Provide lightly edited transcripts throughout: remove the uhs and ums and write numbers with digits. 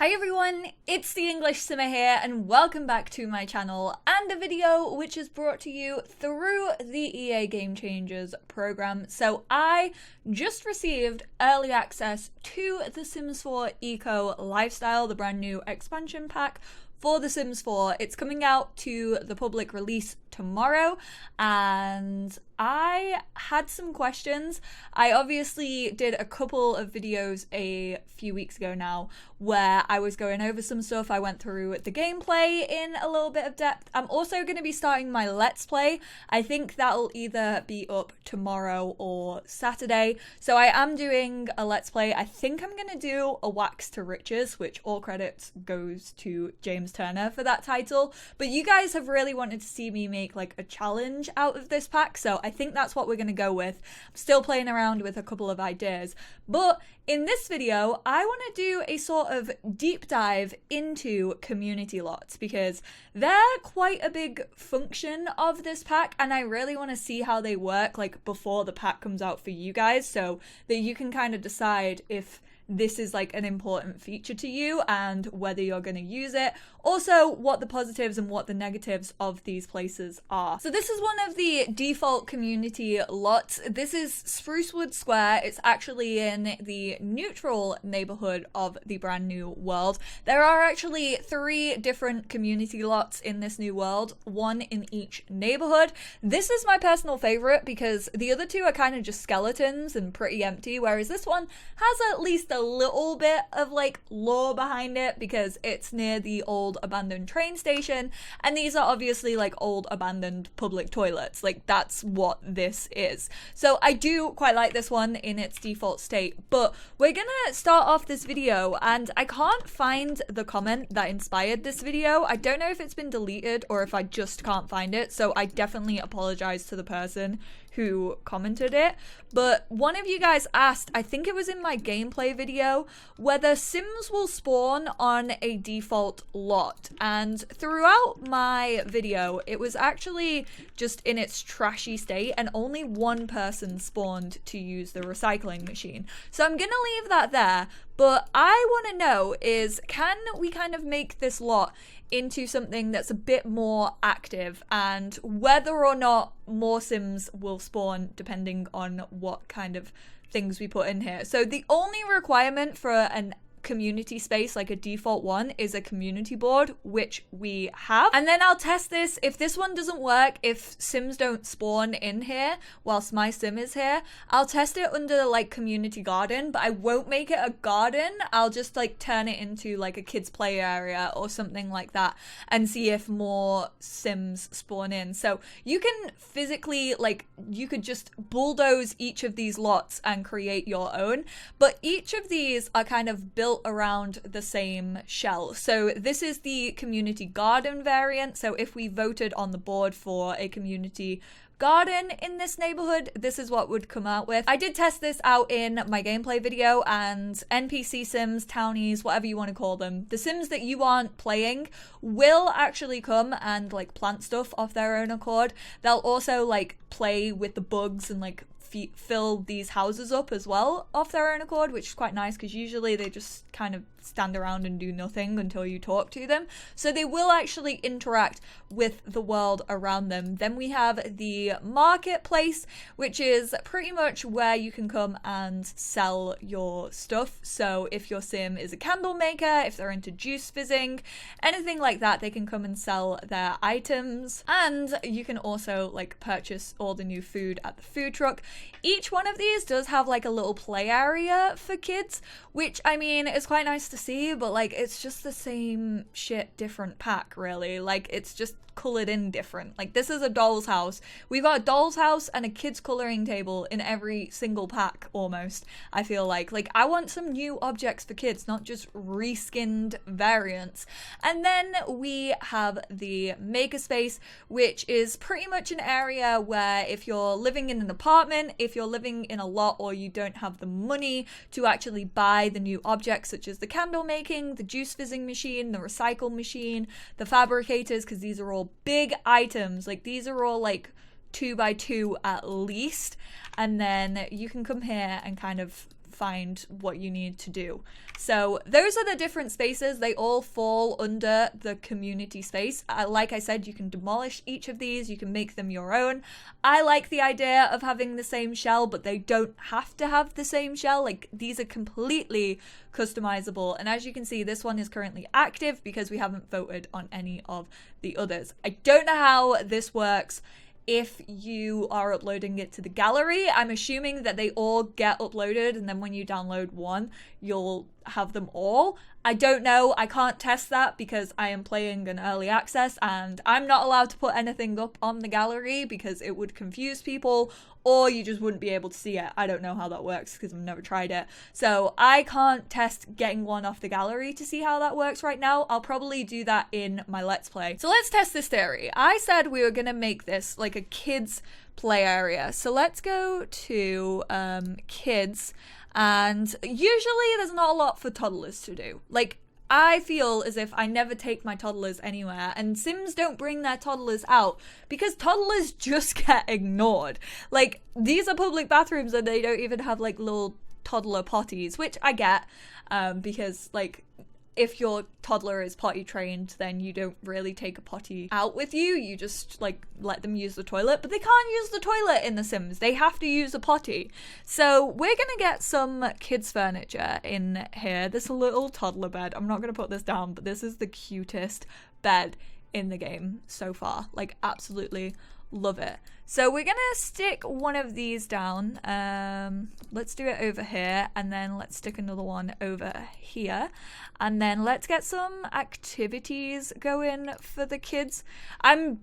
Hi everyone, it's the EnglishSimmer here and welcome back to my channel and a video which is brought to you through the EA Game Changers program. So I just received early access to The Sims 4 Eco Lifestyle, the brand new expansion pack for The Sims 4. It's coming out to the public release tomorrow and I had some questions. I obviously did a couple of videos a few weeks ago now where I was going over some stuff. I went through the gameplay in a little bit of depth. I'm also going to be starting my Let's Play. I think that'll either be up tomorrow or Saturday. So I am doing a Let's Play. I think I'm going to do a Wax to Riches, which all credits goes to James Turner for that title. But you guys have really wanted to see me make like a challenge out of this pack, so I think that's what we're going to go with. I'm still playing around with a couple of ideas, but in this video I want to do a sort of deep dive into community lots because they're quite a big function of this pack and I really want to see how they work like before the pack comes out for you guys so that you can kind of decide if this is like an important feature to you and whether you're going to use it. Also, what the positives and what the negatives of these places are. So this is one of the default community lots. This is Sprucewood Square. It's actually in the neutral neighborhood of the brand new world. There are actually 3 different community lots in this new world, one in each neighborhood. This is my personal favorite because the other 2 are kind of just skeletons and pretty empty, whereas this one has at least a little bit of like lore behind it because it's near the old abandoned train station and these are obviously like old abandoned public toilets. Like that's what this is. So I do quite like this one in its default state, but we're gonna start off this video and I can't find the comment that inspired this video. I don't know if it's been deleted or if I just can't find it, so I definitely apologize to the person who commented it, but one of you guys asked, I think it was in my gameplay video, whether Sims will spawn on a default lot, and throughout my video it was actually just in its trashy state and only one person spawned to use the recycling machine. So I'm gonna leave that there, but I want to know is, can we kind of make this lot into something that's a bit more active and whether or not more Sims will spawn depending on what kind of things we put in here. So the only requirement for an community space, like a default one, is a community board, which we have. And then I'll test this. If this one doesn't work, if Sims don't spawn in here whilst my Sim is here, I'll test it under like community garden, but I won't make it a garden. I'll just like turn it into like a kids play area or something like that and see if more Sims spawn in. So you can physically, like, you could just bulldoze each of these lots and create your own, but each of these are kind of built around the same shell. So this is the community garden variant. So if we voted on the board for a community garden in this neighborhood, this is what would come out with. I did test this out in my gameplay video, and NPC Sims, townies, whatever you want to call them, the Sims that you aren't playing will actually come and like plant stuff off their own accord. They'll also like play with the bugs and like fill these houses up as well off their own accord, which is quite nice because usually they just kind of stand around and do nothing until you talk to them. So they will actually interact with the world around them. Then we have the marketplace, which is pretty much where you can come and sell your stuff. So if your Sim is a candle maker, if they're into juice fizzing, anything like that, they can come and sell their items. And you can also like purchase all the new food at the food truck. Each one of these does have like a little play area for kids, which I mean is quite nice to see, but like it's just the same shit, different pack really. Like it's just colored in different. Like this is a doll's house. We've got a doll's house and a kids coloring table in every single pack almost, I feel like. Like I want some new objects for kids, not just reskinned variants. And then we have the makerspace, which is pretty much an area where if you're living in an apartment, if you're living in a lot or you don't have the money to actually buy the new objects such as the candle making, the juice fizzing machine, the recycle machine, the fabricators, because these are all big items. Like these are all like 2x2 at least, and then you can come here and kind of find what you need to do. So those are the different spaces. They all fall under the community space. Like I said, you can demolish each of these. You can make them your own. I like the idea of having the same shell, but they don't have to have the same shell. Like, these are completely customizable. And as you can see, this one is currently active because we haven't voted on any of the others. I don't know how this works if you are uploading it to the gallery. I'm assuming that they all get uploaded, and then when you download one, you'll have them all. I don't know. I can't test that because I am playing an early access and I'm not allowed to put anything up on the gallery because it would confuse people, or you just wouldn't be able to see it. I don't know how that works because I've never tried it. So I can't test getting one off the gallery to see how that works right now. I'll probably do that in my Let's Play. So let's test this theory. I said we were going to make this like a kids play area. So let's go to kids. And usually there's not a lot for toddlers to do. Like, I feel as if I never take my toddlers anywhere, and Sims don't bring their toddlers out because toddlers just get ignored. Like, these are public bathrooms and they don't even have like little toddler potties, which I get, because like, if your toddler is potty trained, then you don't really take a potty out with you. You just like let them use the toilet, but they can't use the toilet in The Sims. They have to use a potty. So we're gonna get some kids furniture in here. This little toddler bed. I'm not gonna put this down, but this is the cutest bed in the game so far. Like, absolutely love it. So we're gonna stick one of these down. Let's do it over here, and then let's stick another one over here, and then let's get some activities going for the kids. I'm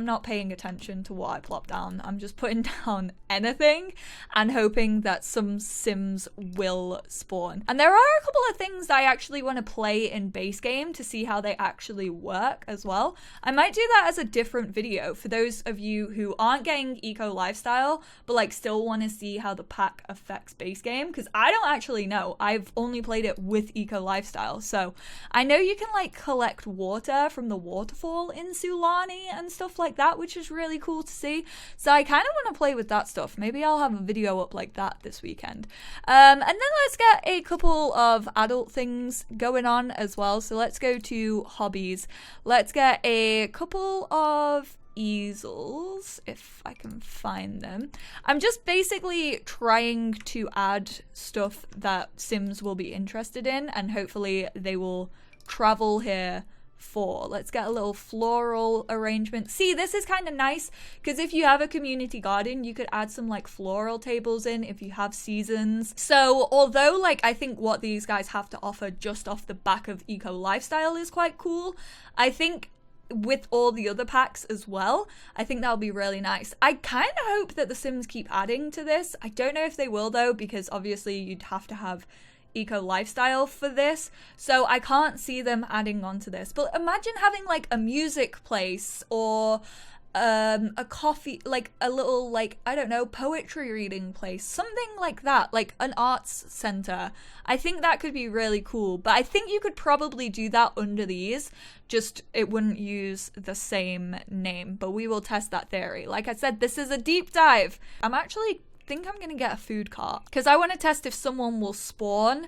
not paying attention to what I plop down. I'm just putting down anything and hoping that some Sims will spawn. And there are a couple of things that I actually want to play in base game to see how they actually work as well. I might do that as a different video for those of you who aren't getting eco lifestyle but like still want to see how the pack affects base game, because I don't actually know. I've only played it with eco lifestyle. So I know you can like collect water from the waterfall in Sulani and stuff like that, which is really cool to see. So I kind of want to play with that stuff. Maybe I'll have a video up like that this weekend. And then let's get a couple of adult things going on as well. So let's go to hobbies. Let's get a couple of easels if I can find them. I'm just basically trying to add stuff that Sims will be interested in, and hopefully they will travel here for. Let's get a little floral arrangement. See, this is kind of nice because if you have a community garden, you could add some like floral tables in if you have seasons. So although like I think what these guys have to offer just off the back of eco lifestyle is quite cool, I think with all the other packs as well, I think that'll be really nice. I kind of hope that the Sims keep adding to this. I don't know if they will though, because obviously you'd have to have eco lifestyle for this, so I can't see them adding on to this. But imagine having like a music place or a coffee, like a little, like, I don't know, poetry reading place, something like that, like an arts center. I think that could be really cool, but I think you could probably do that under these, just it wouldn't use the same name, but we will test that theory. Like I said, this is a deep dive. I'm gonna get a food cart because I want to test if someone will spawn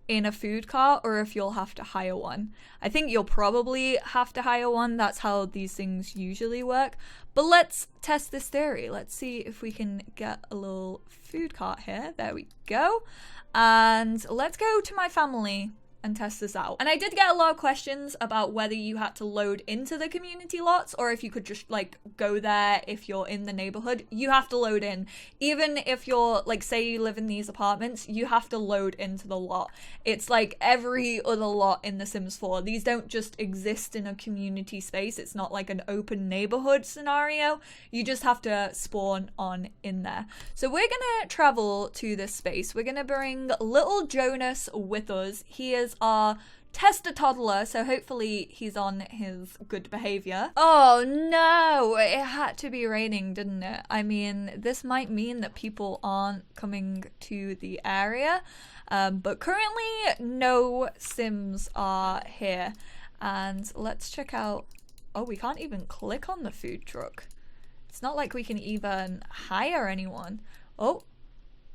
in a food cart or if you'll have to hire one. I think you'll probably have to hire one. That's how these things usually work. But let's test this theory. Let's see if we can get a little food cart here. There we go. And let's go to my family and test this out. And I did get a lot of questions about whether you had to load into the community lots or if you could just like go there if you're in the neighborhood. You have to load in. Even if you're like, say you live in these apartments, you have to load into the lot. It's like every other lot in The Sims 4. These don't just exist in a community space. It's not like an open neighborhood scenario. You just have to spawn on in there. So we're gonna travel to this space. We're gonna bring little Jonas with us. He is our tester toddler, so hopefully he's on his good behavior. Oh no, it had to be raining, didn't it? I mean, this might mean that people aren't coming to the area, but currently no Sims are here. And let's check out, oh, we can't even click on the food truck. It's not like we can even hire anyone. Oh,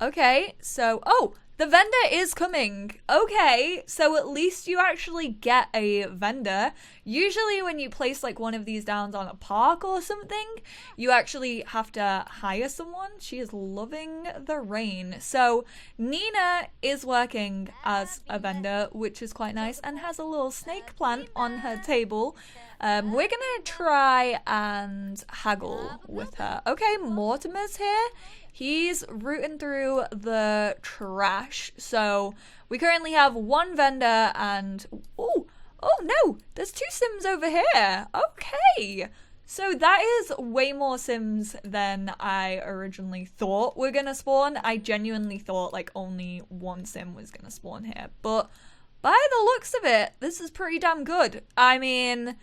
okay, so, oh, The vendor is coming. Okay, so at least you actually get a vendor. Usually when you place like one of these down on a park or something, you actually have to hire someone. She is loving the rain. So Nina is working as a vendor, which is quite nice, and has a little snake plant on her table. We're gonna try and haggle with her. Okay, Mortimer's here. He's rooting through the trash. So we currently have one vendor and... Oh no, there's 2 Sims over here. Okay. So that is way more Sims than I originally thought were gonna spawn. I genuinely thought like only 1 Sim was gonna spawn here. But by the looks of it, this is pretty damn good. I mean...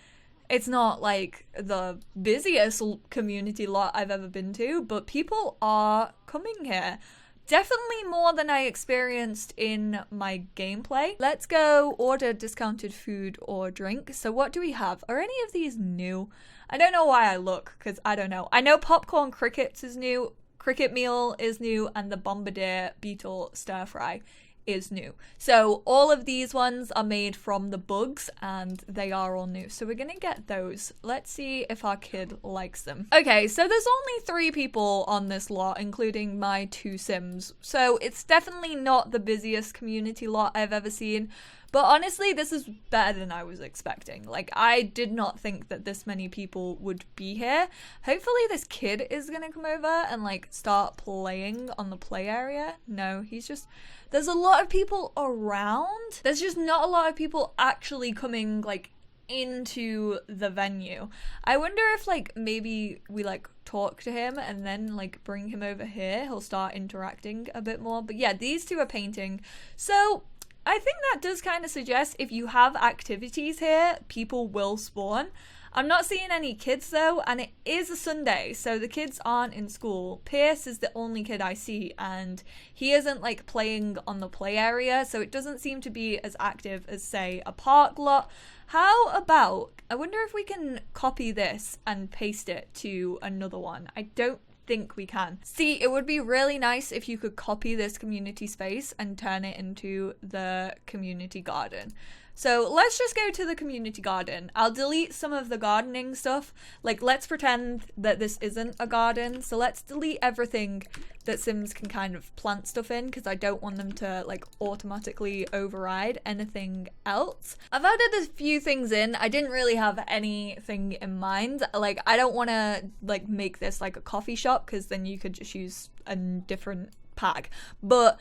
It's not like the busiest community lot I've ever been to, but people are coming here. Definitely more than I experienced in my gameplay. Let's go order discounted food or drink. So what do we have? Are any of these new? I don't know why I look, because I don't know. I know popcorn crickets is new, cricket meal is new, and the bombardier beetle stir fry is new. So all of these ones are made from the bugs and they are all new. So we're gonna get those. Let's see if our kid likes them. Okay, so there's only 3 people on this lot, including my 2 Sims. So it's definitely not the busiest community lot I've ever seen. But honestly, this is better than I was expecting. Like, I did not think that this many people would be here. Hopefully this kid is gonna come over and like start playing on the play area. No, he's just... There's a lot of people around. There's just not a lot of people actually coming like into the venue. I wonder if like maybe we like talk to him and then like bring him over here. He'll start interacting a bit more. But yeah, these 2 are painting. So I think that does kind of suggest if you have activities here, people will spawn. I'm not seeing any kids though, and it is a Sunday, so the kids aren't in school. Pierce is the only kid I see, and he isn't like playing on the play area, so it doesn't seem to be as active as, say, a park lot. How about, I wonder if we can copy this and paste it to another one. I don't think we can. See, it would be really nice if you could copy this community space and turn it into the community garden. So let's just go to the community garden. I'll delete some of the gardening stuff. Like, let's pretend that this isn't a garden. So let's delete everything that Sims can kind of plant stuff in, because I don't want them to like automatically override anything else. I've added a few things in. I didn't really have anything in mind. Like, I don't want to like make this like a coffee shop, because then you could just use a different pack. But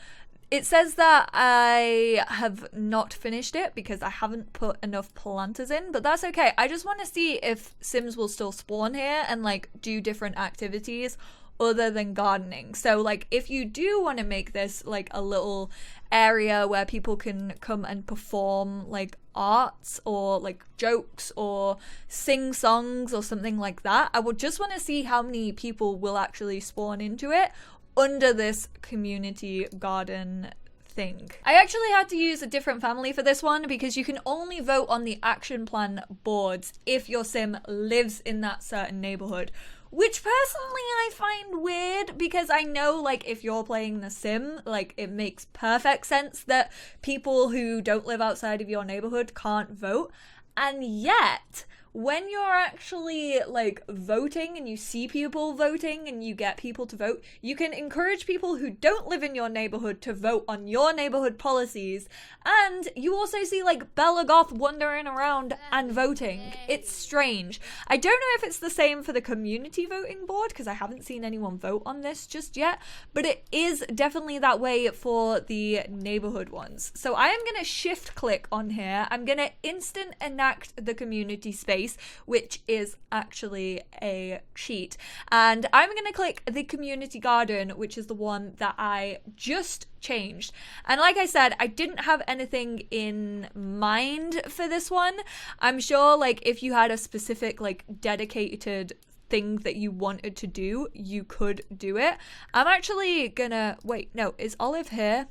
it says that I have not finished it because I haven't put enough planters in, but that's okay. I just want to see if Sims will still spawn here and like do different activities other than gardening. So like if you do want to make this like a little area where people can come and perform like arts or like jokes or sing songs or something like that, I would just want to see how many people will actually spawn into it under this community garden thing. I actually had to use a different family for this one because you can only vote on the action plan boards if your sim lives in that certain neighborhood, which personally I find weird, because I know like if you're playing the sim, like it makes perfect sense that people who don't live outside of your neighborhood can't vote. And yet, when you're actually like voting and you see people voting and you get people to vote, you can encourage people who don't live in your neighborhood to vote on your neighborhood policies. And you also see like Bella Goth wandering around and voting. It's strange. I don't know if it's the same for the community voting board, because I haven't seen anyone vote on this just yet, but it is definitely that way for the neighborhood ones. So I am going to shift click on here. I'm going to instant enact the community space, which is actually a cheat, and I'm gonna click the community garden, which is the one that I just changed. And like I said, I didn't have anything in mind for this one. I'm sure like if you had a specific like dedicated thing that you wanted to do, you could do it. I'm actually gonna wait, no, is Olive here?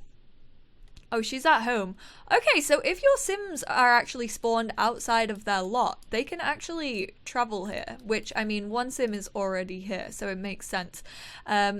Oh, she's at home. Okay, so if your Sims are actually spawned outside of their lot, they can actually travel here, which, I mean, one Sim is already here, so it makes sense.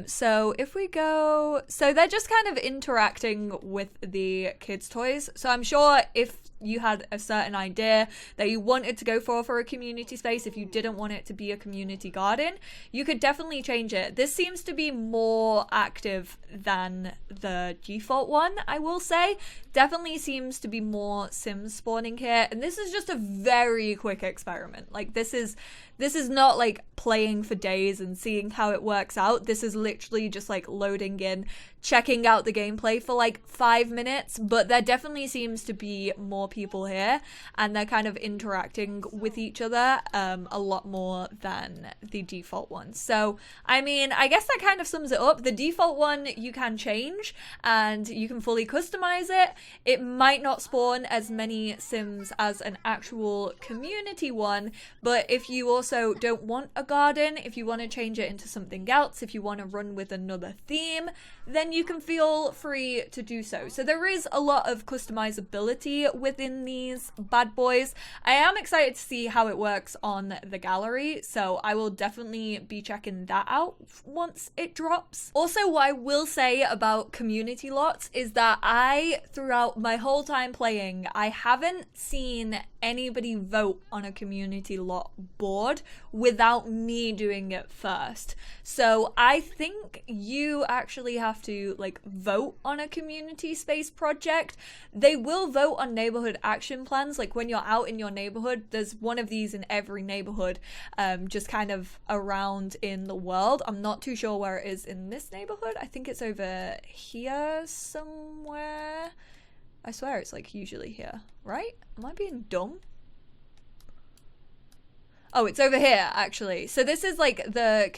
So if we go... So they're just kind of interacting with the kids' toys. So I'm sure if you had a certain idea that you wanted to go for a community space, if you didn't want it to be a community garden, you could definitely change it. This seems to be more active than the default one, I will say. Definitely seems to be more Sims spawning here, and this is just a very quick experiment. Like, this is not like playing for days and seeing how it works out. This is literally just like loading in, checking out the gameplay for like 5 minutes, but there definitely seems to be more people here, and they're kind of interacting with each other a lot more than the default one. So, I mean, I guess that kind of sums it up. The default one you can change, and you can fully customize it. It might not spawn as many Sims as an actual community one, but if you also don't want a garden, if you want to change it into something else, if you want to run with another theme, then you can feel free to do so. So there is a lot of customizability within these bad boys. I am excited to see how it works on the gallery, so I will definitely be checking that out once it drops. Also, what I will say about community lots is that throughout my whole time playing, I haven't seen anybody vote on a community lot board without me doing it first. So I think you actually have to like vote on a community space project. They will vote on neighborhood action plans. Like when you're out in your neighborhood, there's one of these in every neighborhood, just kind of around in the world. I'm not too sure where it is in this neighborhood. I think it's over here somewhere. I swear it's like usually here, right? Am I being dumb? Oh, it's over here, actually. So this is like the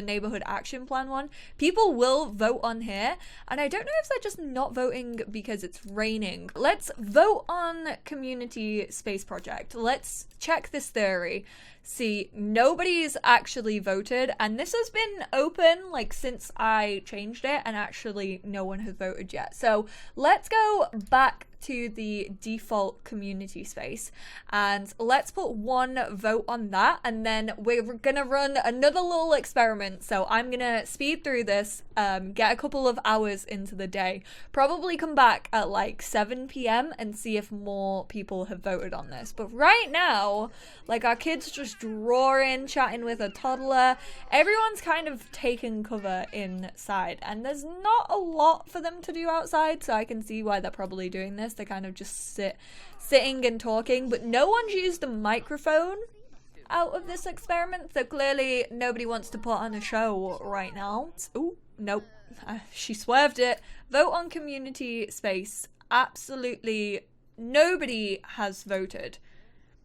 neighborhood action plan one. People will vote on here, and I don't know if they're just not voting because it's raining. Let's vote on community space project. Let's check this theory. See, nobody's actually voted, and this has been open like since I changed it, and actually no one has voted yet. So let's go back to the default community space, and let's put one vote on that, and then we're gonna run another little experiment. So I'm gonna speed through this, get a couple of hours into the day, probably come back at like 7 p.m. and see if more people have voted on this. But right now, like, our kids just drawing, chatting with a toddler. Everyone's kind of taking cover inside, and there's not a lot for them to do outside, so I can see why they're probably doing this. They're kind of just sitting and talking, but no one's used the microphone out of this experiment, so clearly nobody wants to put on a show right now. Ooh, nope. She swerved it. Vote on community space. Absolutely nobody has voted.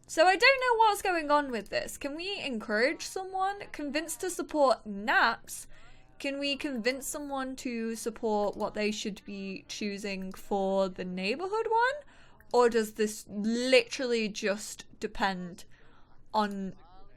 So I don't know what's going on with this. Can we encourage someone? Convince to support naps? Can we convince someone to support what they should be choosing for the neighborhood one? Or does this literally just depend on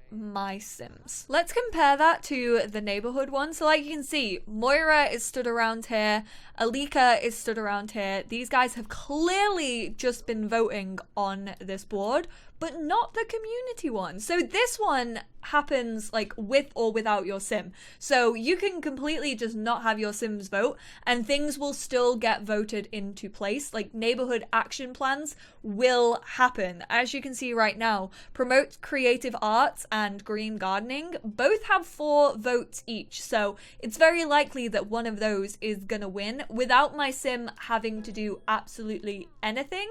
my Sims? Let's compare that to the neighborhood one. So like you can see, Moira is stood around here, Alika is stood around here. These guys have clearly just been voting on this board, but not the community one. So this one happens like with or without your Sim. So you can completely just not have your Sims vote and things will still get voted into place. Like neighborhood action plans will happen. As you can see right now, promote creative arts and green gardening both have 4 votes each. So it's very likely that one of those is gonna win without my Sim having to do absolutely anything.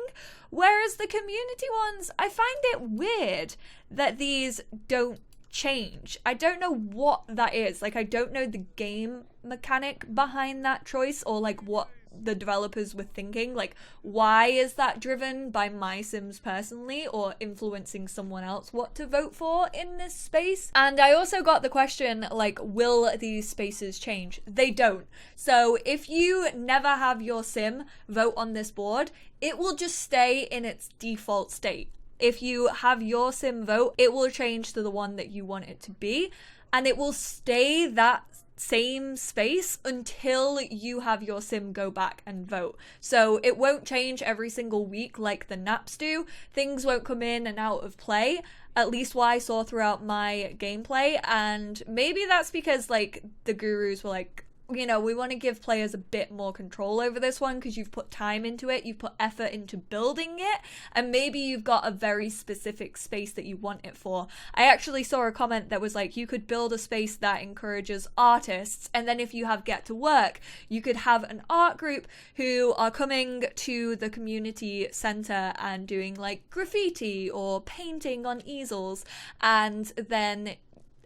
Whereas the community ones, I find it weird that these don't change. I don't know what that is. Like, I don't know the game mechanic behind that choice, or like what the developers were thinking. Like, why is that driven by my Sims personally, or influencing someone else what to vote for in this space? And I also got the question, like, will these spaces change? They don't. So if you never have your Sim vote on this board, it will just stay in its default state. If you have your Sim vote, it will change to the one that you want it to be, and it will stay that same space until you have your sim go back and vote. So it won't change every single week like the naps do. Things won't come in and out of play, at least what I saw throughout my gameplay. And maybe that's because like the gurus were like, you know, we want to give players a bit more control over this one because you've put time into it, you've put effort into building it, and maybe you've got a very specific space that you want it for. I actually saw a comment that was like, you could build a space that encourages artists, and then if you have Get to Work, you could have an art group who are coming to the community center and doing like graffiti or painting on easels, and then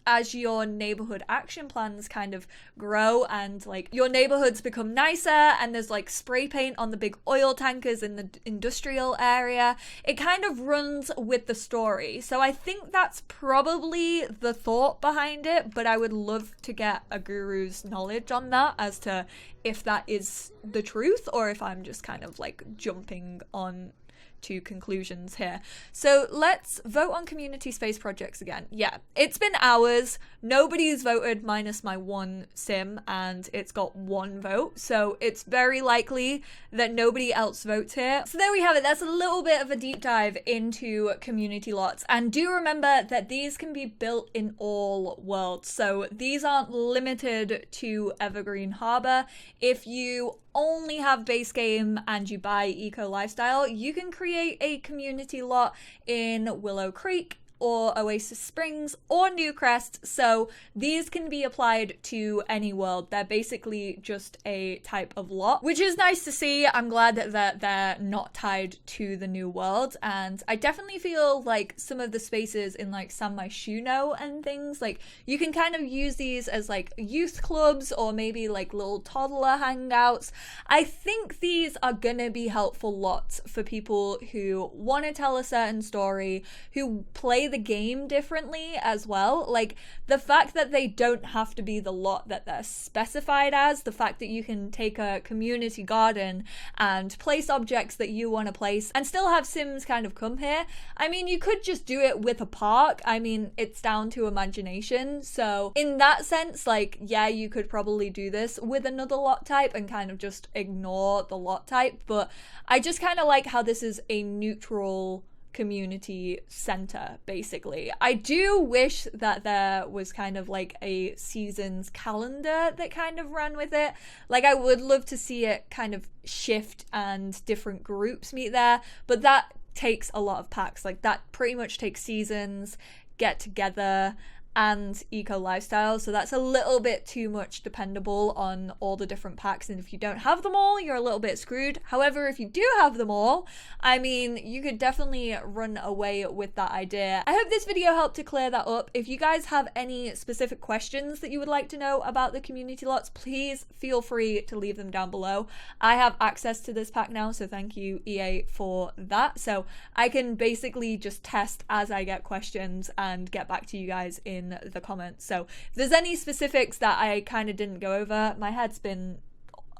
as your neighborhood action plans kind of grow and like your neighborhoods become nicer and there's like spray paint on the big oil tankers in the industrial area, it kind of runs with the story. So I think that's probably the thought behind it, but I would love to get a guru's knowledge on that as to if that is the truth or if I'm just kind of like jumping on to conclusions here. So let's vote on community space projects again. Yeah, it's been hours. Nobody's voted minus my one sim and it's got one vote. So it's very likely that nobody else votes here. So there we have it. That's a little bit of a deep dive into community lots. And do remember that these can be built in all worlds. So these aren't limited to Evergreen Harbor. If you only have base game and you buy Eco Lifestyle, you can create a community lot in Willow Creek or Oasis Springs or Newcrest, so these can be applied to any world. They're basically just a type of lot, which is nice to see. I'm glad that they're not tied to the new world, and I definitely feel like some of the spaces in like San Myshuno and things, like you can kind of use these as like youth clubs or maybe like little toddler hangouts. I think these are gonna be helpful lots for people who want to tell a certain story, who play the game differently as well. Like the fact that they don't have to be the lot that they're specified as, the fact that you can take a community garden and place objects that you want to place and still have sims kind of come here. I mean, you could just do it with a park. I mean, it's down to imagination. So in that sense, like, yeah, you could probably do this with another lot type and kind of just ignore the lot type. But I just kind of like how this is a neutral community center, basically. I do wish that there was kind of like a seasons calendar that kind of ran with it. Like I would love to see it kind of shift and different groups meet there, but that takes a lot of packs. Like that pretty much takes seasons, get together, and Eco Lifestyle, so that's a little bit too much dependable on all the different packs, and if you don't have them all, you're a little bit screwed. However, if you do have them all, I mean, you could definitely run away with that idea. I hope this video helped to clear that up. If you guys have any specific questions that you would like to know about the community lots, please feel free to leave them down below. I have access to this pack now, so thank you, EA, for that. So I can basically just test as I get questions and get back to you guys in the comments. So if there's any specifics that I kind of didn't go over, my head's been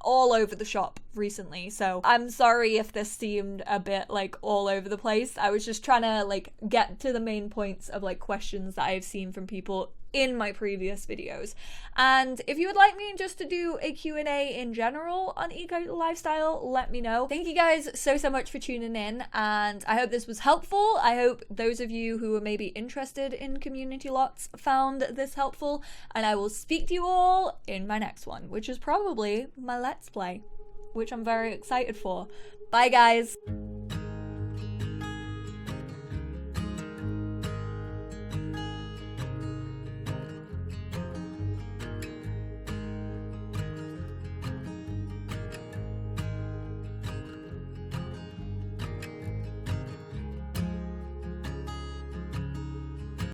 all over the shop recently, so I'm sorry if this seemed a bit like all over the place. I was just trying to like get to the main points of like questions that I've seen from people in my previous videos. And if you would like me just to do a Q&A in general on Eco Lifestyle, let me know. Thank you guys so much for tuning in, and I hope this was helpful. I hope those of you who are maybe interested in community lots found this helpful, and I will speak to you all in my next one, which is probably my Let's Play, which I'm very excited for. Bye guys!